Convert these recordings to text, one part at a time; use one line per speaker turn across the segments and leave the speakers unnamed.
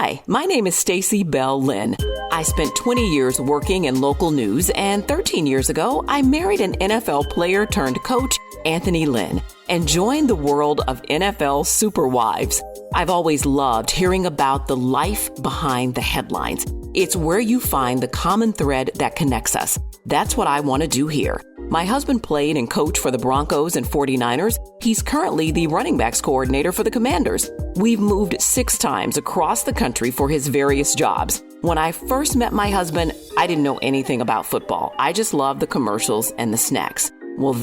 Hi, my name is Stacey Bell Lynn. I spent 20 years working in local news, and 13 years ago, I married an NFL player turned coach, Anthony Lynn, and joined the world of NFL superwives. I've always loved hearing about the life behind the headlines. It's where you find the common thread that connects us. That's what I want to do here. My husband played and coached for the Broncos and 49ers. He's currently the running backs coordinator for the Commanders. We've moved 6 times across the country for his various jobs. When I first met my husband, I didn't know anything about football. I just loved the commercials and the snacks. Well,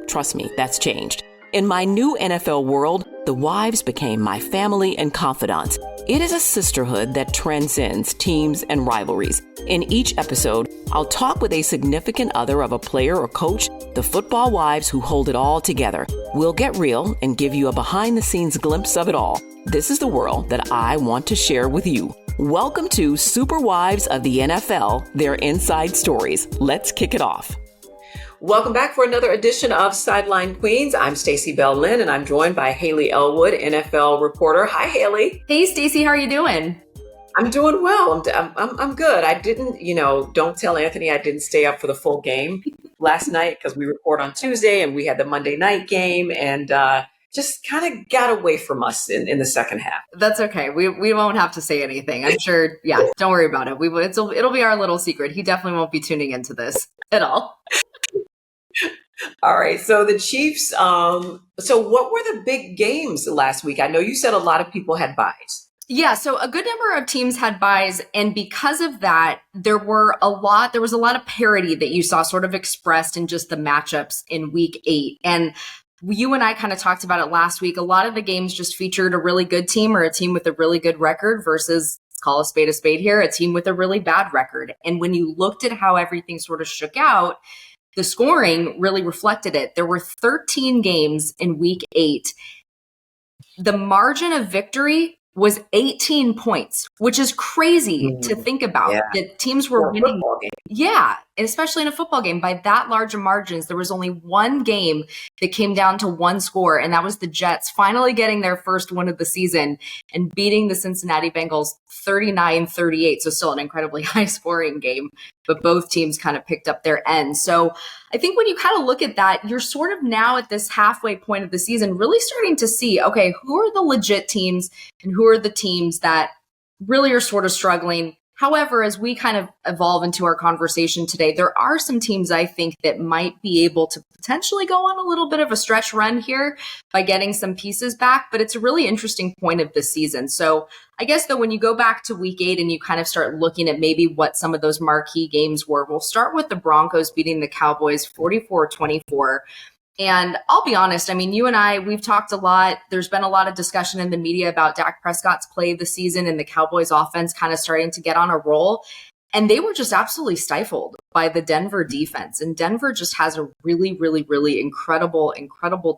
trust me, that's changed. In my new NFL world, the wives became my family and confidants. It is a sisterhood that transcends teams and rivalries. In each episode, I'll talk with a significant other of a player or coach, the football wives who hold it all together. We'll get real and give you a behind-the-scenes glimpse of it all. This is the world that I want to share with you. Welcome to Super Wives of the NFL, their inside stories. Let's kick it off. Welcome back for another edition of Sideline Queens. I'm Stacey Bell Lynn, and I'm joined by Hayley Elwood, NFL reporter. Hi, Hayley.
Hey, Stacey. How are you doing?
I'm doing well. I'm good. I didn't, don't tell Anthony I didn't stay up for the full game last night because we record on Tuesday and we had the Monday night game and just kind of got away from us in the second half.
That's okay. We won't have to say anything. I'm sure. Yeah, don't worry about it. It'll be our little secret. He definitely won't be tuning into this at all.
All right. So the Chiefs, so what were the big games last week? I know you said a lot of people had byes.
Yeah. So a good number of teams had byes. And because of that, there was a lot of parity that you saw sort of expressed in just the matchups in week 8. And you and I kind of talked about it last week. A lot of the games just featured a really good team or a team with a really good record versus, let's call a spade here, a team with a really bad record. And when you looked at how everything sort of shook out, the scoring really reflected it. There were 13 games in week 8. The margin of victory was 18 points, which is crazy to think about.
Yeah.
The teams were winning. Yeah, especially in a football game by that large of margins. There was only one game that came down to one score, and that was the Jets finally getting their first win of the season and beating the Cincinnati Bengals 39-38. So still an incredibly high scoring game, but both teams kind of picked up their end. So I think when you kind of look at that, you're sort of now at this halfway point of the season, really starting to see, okay, who are the legit teams and who are the teams that really are sort of struggling. However, as we kind of evolve into our conversation today, there are some teams I think that might be able to potentially go on a little bit of a stretch run here by getting some pieces back, but it's a really interesting point of the season. So I guess though, when you go back to week 8 and you kind of start looking at maybe what some of those marquee games were, we'll start with the Broncos beating the Cowboys 44-24. And I'll be honest, I mean, you and I, we've talked a lot. There's been a lot of discussion in the media about Dak Prescott's play this season and the Cowboys offense kind of starting to get on a roll. And they were just absolutely stifled by the Denver defense. And Denver just has a really, really, really incredible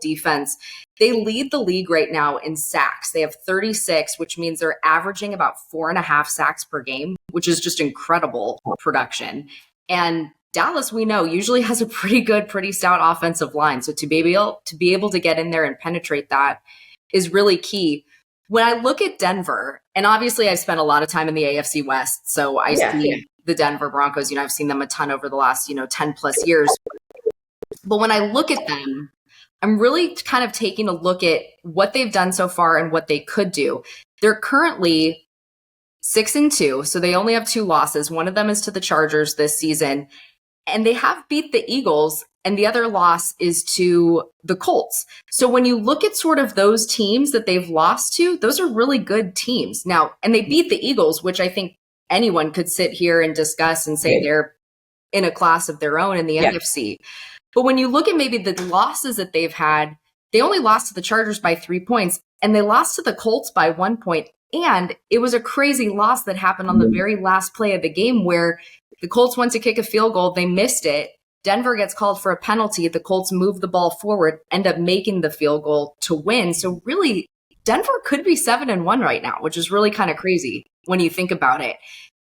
defense. They lead the league right now in sacks. They have 36, which means they're averaging about 4.5 sacks per game, which is just incredible production. And Dallas, we know, usually has a pretty stout offensive line. So to be able to get in there and penetrate that is really key. When I look at Denver, and obviously I've spent a lot of time in the AFC West, so I see the Denver Broncos, I've seen them a ton over the last, 10 plus years. But when I look at them, I'm really kind of taking a look at what they've done so far and what they could do. They're currently 6-2, so they only have 2 losses. One of them is to the Chargers this season. And they have beat the Eagles, and the other loss is to the Colts. So when you look at sort of those teams that they've lost to, those are really good teams. Now, and they beat the Eagles, which I think anyone could sit here and discuss and say they're in a class of their own in the NFC. But when you look at maybe the losses that they've had, they only lost to the Chargers by 3 points, and they lost to the Colts by 1 point. And it was a crazy loss that happened on the very last play of the game where the Colts went to kick a field goal. They missed it. Denver gets called for a penalty. The Colts move the ball forward, end up making the field goal to win. So really, Denver could be 7-1 right now, which is really kind of crazy when you think about it.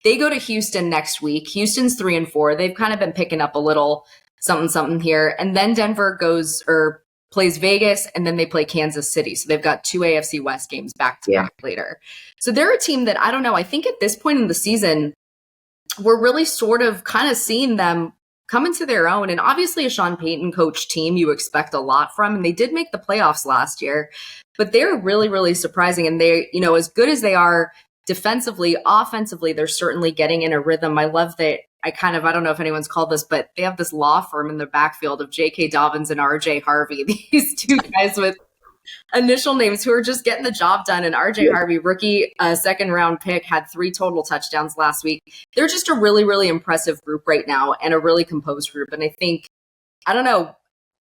They go to Houston next week. Houston's 3-4. They've kind of been picking up a little something here. And then Denver goes, or plays Vegas, and then they play Kansas City. So they've got 2 AFC West games back to back later. So they're a team that, I don't know, I think at this point in the season, we're really sort of kind of seeing them come into their own. And obviously a Sean Payton coach team you expect a lot from, and they did make the playoffs last year, but they're really, really surprising. And they, you know, as good as they are defensively, offensively, they're certainly getting in a rhythm. I love that. I don't know if anyone's called this, but they have this law firm in the backfield of J.K. Dobbins and R.J. Harvey, these two guys with initial names who are just getting the job done. And R.J. Harvey, rookie second round pick, had 3 total touchdowns last week. They're just a really, really impressive group right now and a really composed group. And I think, I don't know,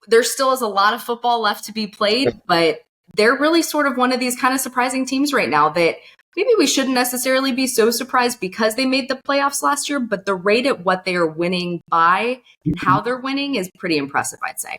there still is a lot of football left to be played, but they're really sort of one of these kind of surprising teams right now that maybe we shouldn't necessarily be so surprised because they made the playoffs last year, but the rate at what they are winning by and how they're winning is pretty impressive, I'd say.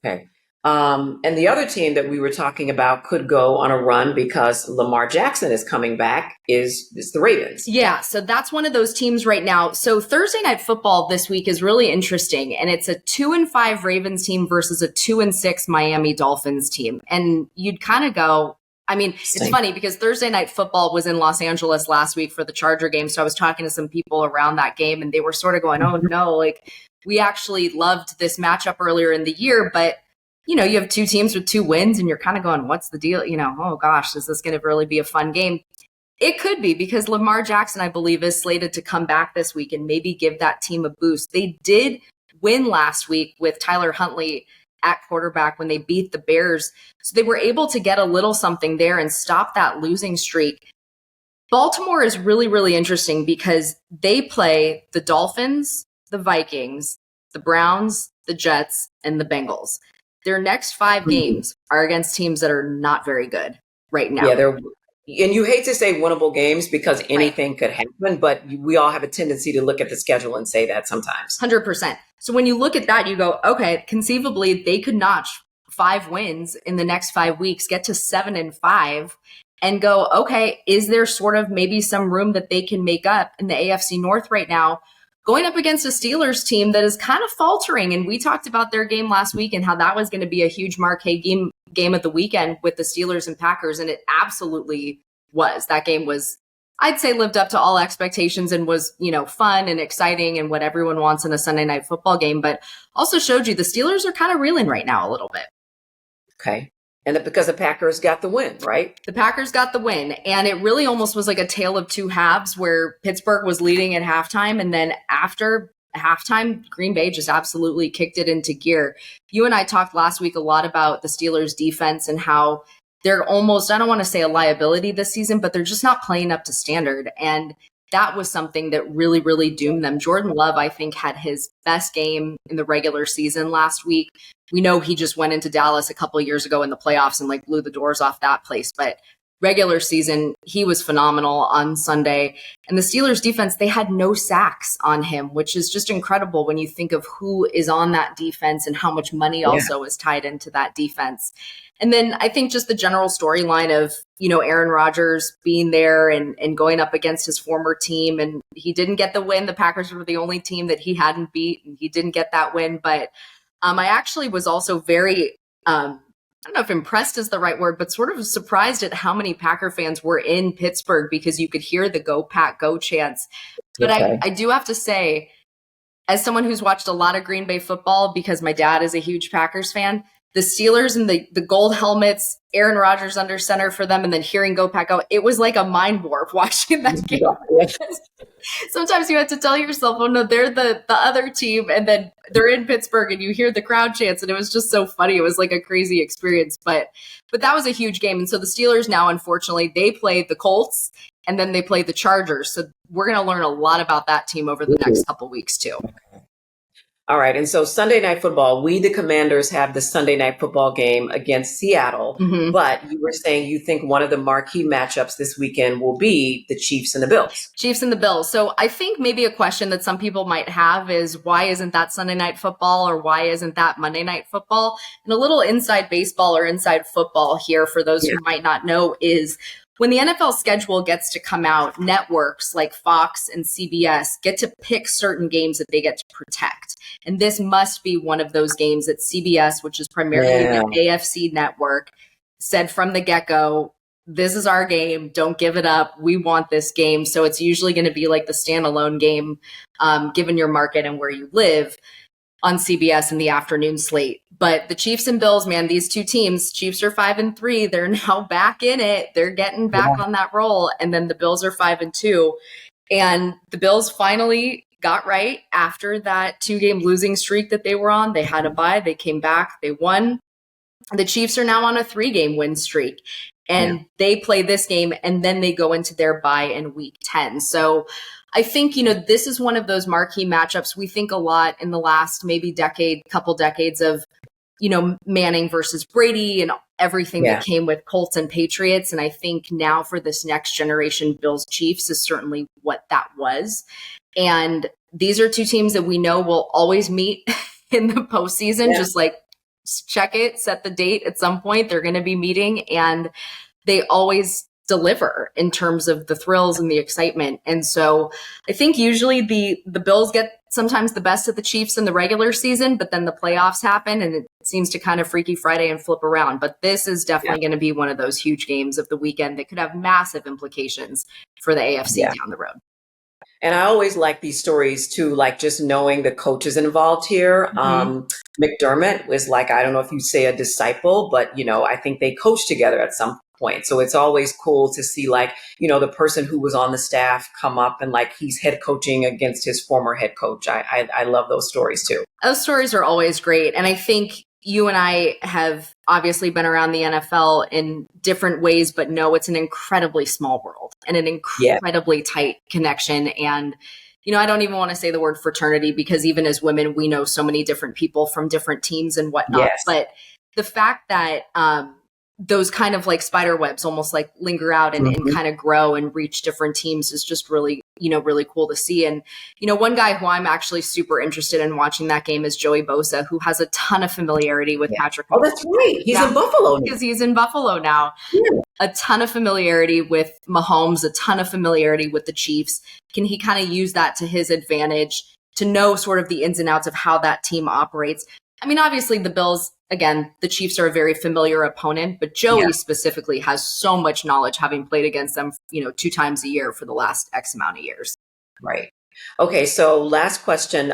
Okay. And the other team that we were talking about could go on a run because Lamar Jackson is coming back is the Ravens.
Yeah, so that's one of those teams right now. So Thursday Night Football this week is really interesting, and it's a 2-5 Ravens team versus a 2-6 Miami Dolphins team. And you'd kind of go, I mean, it's funny because Thursday Night Football was in Los Angeles last week for the Charger game. So I was talking to some people around that game and they were sort of going, oh no, like we actually loved this matchup earlier in the year. But, you know, you have 2 teams with 2 wins and you're kind of going, what's the deal? You know, oh gosh, is this going to really be a fun game? It could be because Lamar Jackson, I believe, is slated to come back this week and maybe give that team a boost. They did win last week with Tyler Huntley at quarterback when they beat the Bears. So they were able to get a little something there and stop that losing streak. Baltimore is really, really interesting because they play the Dolphins, the Vikings, the Browns, the Jets, and the Bengals. Their next 5 games are against teams that are not very good right now.
Yeah, and you hate to say winnable games because anything could happen, but we all have a tendency to look at the schedule and say that sometimes.
100%. So when you look at that, you go, okay, conceivably they could notch 5 wins in the next 5 weeks, get to 7-5 and go, okay, is there sort of maybe some room that they can make up in the AFC North right now, going up against a Steelers team that is kind of faltering. And we talked about their game last week and how that was going to be a huge marquee game of the weekend with the Steelers and Packers. And it absolutely was. That game was, I'd say, lived up to all expectations and was, you know, fun and exciting and what everyone wants in a Sunday night football game, but also showed you the Steelers are kind of reeling right now a little bit.
Okay. And because the Packers got the win, right?
The Packers got the win. And it really almost was like a tale of 2 halves where Pittsburgh was leading at halftime. And then after halftime, Green Bay just absolutely kicked it into gear. You and I talked last week a lot about the Steelers defense and how they're almost, I don't want to say a liability this season, but they're just not playing up to standard. And that was something that really, really doomed them. Jordan Love, I think, had his best game in the regular season last week. We know he just went into Dallas a couple of years ago in the playoffs and like blew the doors off that place. But regular season, he was phenomenal on Sunday. And the Steelers defense, they had no sacks on him, which is just incredible when you think of who is on that defense and how much money also is tied into that defense. And then I think just the general storyline of, you know, Aaron Rodgers being there and going up against his former team. And he didn't get the win. The Packers were the only team that he hadn't beat, and he didn't get that win. But I actually was also very, I don't know if impressed is the right word, but sort of surprised at how many Packer fans were in Pittsburgh because you could hear the "Go Pack Go" chants. But
Okay.
I do have to say, as someone who's watched a lot of Green Bay football, because my dad is a huge Packers fan, the Steelers and the gold helmets, Aaron Rodgers under center for them, and then hearing "Go Pack Go," it was like a mind warp watching that game. Sometimes you have to tell yourself, oh no, they're the other team, and then they're in Pittsburgh and you hear the crowd chants, and it was just so funny. It was like a crazy experience, but that was a huge game. And so the Steelers now, unfortunately, they play the Colts and then they play the Chargers. So we're going to learn a lot about that team over the next couple weeks too.
All right. And so Sunday Night Football, we, the Commanders, have the Sunday Night Football game against Seattle.
Mm-hmm.
But you were saying you think one of the marquee matchups this weekend will be the Chiefs and the Bills.
Chiefs and the Bills. So I think maybe a question that some people might have is, why isn't that Sunday Night Football, or why isn't that Monday Night Football? And a little inside baseball or inside football here for those who might not know is, when the NFL schedule gets to come out, networks like Fox and CBS get to pick certain games that they get to protect. And this must be one of those games that CBS, which is primarily the AFC network, said from the get-go, this is our game. Don't give it up. We want this game. So it's usually going to be like the standalone game, given your market and where you live, on CBS in the afternoon slate. But the Chiefs and Bills, man, these two teams, Chiefs are 5-3. They're now back in it. They're getting back on that roll. And then the Bills are 5-2. And the Bills finally got right after that 2-game losing streak that they were on. They had a bye. They came back. They won. The Chiefs are now on a 3-game win streak. And they play this game, and then they go into their bye in week 10. So I think, this is one of those marquee matchups. We think a lot in the last maybe couple decades of, Manning versus Brady and everything that came with Colts and Patriots. And I think now for this next generation, Bills Chiefs is certainly what that was. And these are two teams that we know will always meet in the postseason, just like check it, set the date at some point. They're going to be meeting, and they always deliver in terms of the thrills and the excitement. And so I think usually the Bills get sometimes the best of the Chiefs in the regular season, but then the playoffs happen and it seems to kind of Freaky Friday and flip around. But this is definitely going to be one of those huge games of the weekend that could have massive implications for the AFC down the road.
And I always like these stories too, like just knowing the coaches involved here. McDermott was like, I don't know if you say a disciple, but, I think they coached together at some point. So it's always cool to see like, the person who was on the staff come up and like he's head coaching against his former head coach. I love those stories too.
Those stories are always great. And I think you and I have obviously been around the NFL in different ways, but no, it's an incredibly small world and an incredibly tight connection. And, I don't even want to say the word fraternity because even as women, we know so many different people from different teams and whatnot. But the fact that those kind of like spider webs almost like linger out and kind of grow and reach different teams is just really, really cool to see. And, one guy who I'm actually super interested in watching that game is Joey Bosa, who has a ton of familiarity with Patrick Mahomes.
Oh, that's right. He's in Buffalo.
Because he's in Buffalo now. Yeah. A ton of familiarity with Mahomes, a ton of familiarity with the Chiefs. Can he kind of use that to his advantage to know sort of the ins and outs of how that team operates? I mean, obviously the Bills, again, the Chiefs are a very familiar opponent, but Joey specifically has so much knowledge having played against them, 2 times a year for the last X amount of years.
Right. Okay. So last question.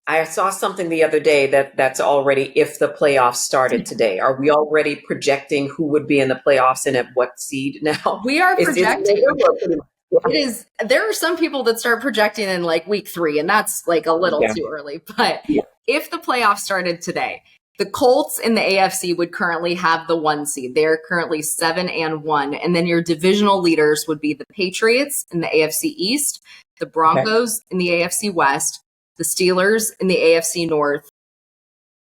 I saw something the other day that's already if the playoffs started today. Are we already projecting who would be in the playoffs and at what seed now?
We are projecting. It is. There are some people that start projecting in like week 3, and that's like a little too early. But if the playoffs started today, the Colts in the AFC would currently have the 1 seed. They're currently 7-1. And then your divisional leaders would be the Patriots in the AFC East, the Broncos in the AFC West, the Steelers in the AFC North.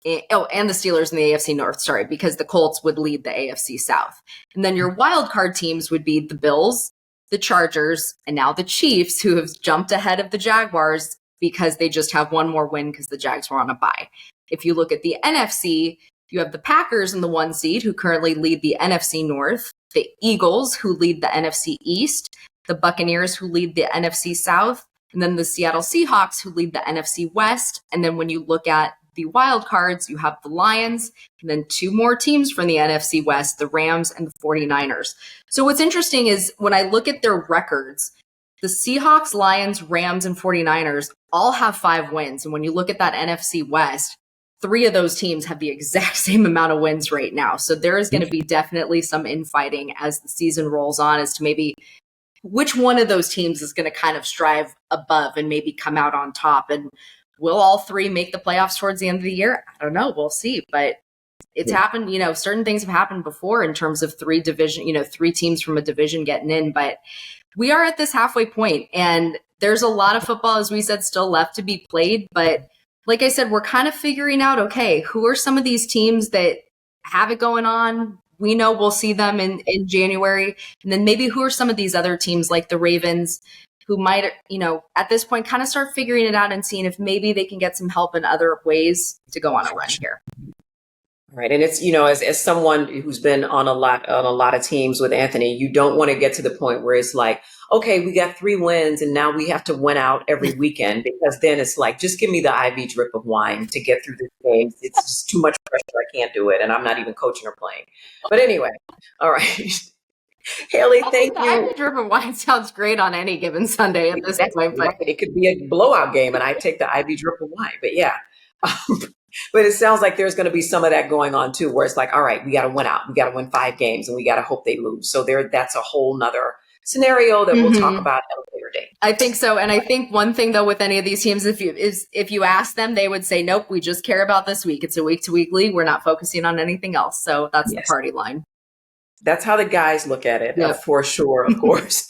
And the Steelers in the AFC North, because the Colts would lead the AFC South. And then your wild card teams would be the Bills, the Chargers, and now the Chiefs, who have jumped ahead of the Jaguars because they just have one more win because the Jags were on a bye. If you look at the NFC, you have the Packers in the 1 seed, who currently lead the NFC North, the Eagles, who lead the NFC East, the Buccaneers, who lead the NFC South, and then the Seattle Seahawks, who lead the NFC West. And then when you look at the wild cards, you have the Lions, and then 2 more teams from the NFC West, the Rams and the 49ers. So what's interesting is when I look at their records, the Seahawks, Lions, Rams, and 49ers all have 5 wins. And when you look at that NFC West, 3 of those teams have the exact same amount of wins right now. So there is going to be definitely some infighting as the season rolls on as to maybe which one of those teams is going to kind of strive above and maybe come out on top. And will all 3 make the playoffs towards the end of the year? I don't know. We'll see. But it's happened, certain things have happened before in terms of 3 teams from a division getting in. But we are at this halfway point, and there's a lot of football, as we said, still left to be played. But like I said, we're kind of figuring out, okay, who are some of these teams that have it going on? We know we'll see them in January. And then maybe who are some of these other teams like the Ravens who might, at this point kind of start figuring it out and seeing if maybe they can get some help in other ways to go on a run here.
Right. And it's, as someone who's been on a lot of teams with Anthony, you don't want to get to the point where it's like, okay, we got 3 wins and now we have to win out every weekend, because then it's like, just give me the IV drip of wine to get through this game. It's just too much pressure. I can't do it. And I'm not even coaching or playing. But anyway, all right. Haley, thank you.
IV drip of wine sounds great on any given Sunday at this point. But
it could be a blowout game and I take the IV drip of wine. But yeah. But it sounds like there's going to be some of that going on too, where it's like, all right, we got to win out. We got to win 5 games and we got to hope they lose. So that's a whole nother scenario that we'll talk about at a later date.
I think so. And I think one thing though, with any of these teams, if you ask them, they would say, nope, we just care about this week. It's a week to week league. We're not focusing on anything else. So that's the party line.
That's how the guys look at it, for sure, of course.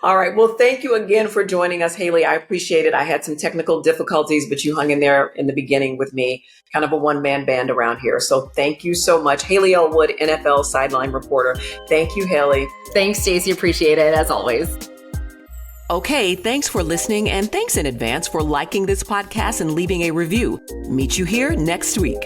All right. Well, thank you again for joining us, Haley. I appreciate it. I had some technical difficulties, but you hung in there in the beginning with me, kind of a one-man band around here. So thank you so much. Hayley Elwood, NFL sideline reporter. Thank you, Haley.
Thanks, Stacey. Appreciate it, as always.
Okay, thanks for listening, and thanks in advance for liking this podcast and leaving a review. Meet you here next week.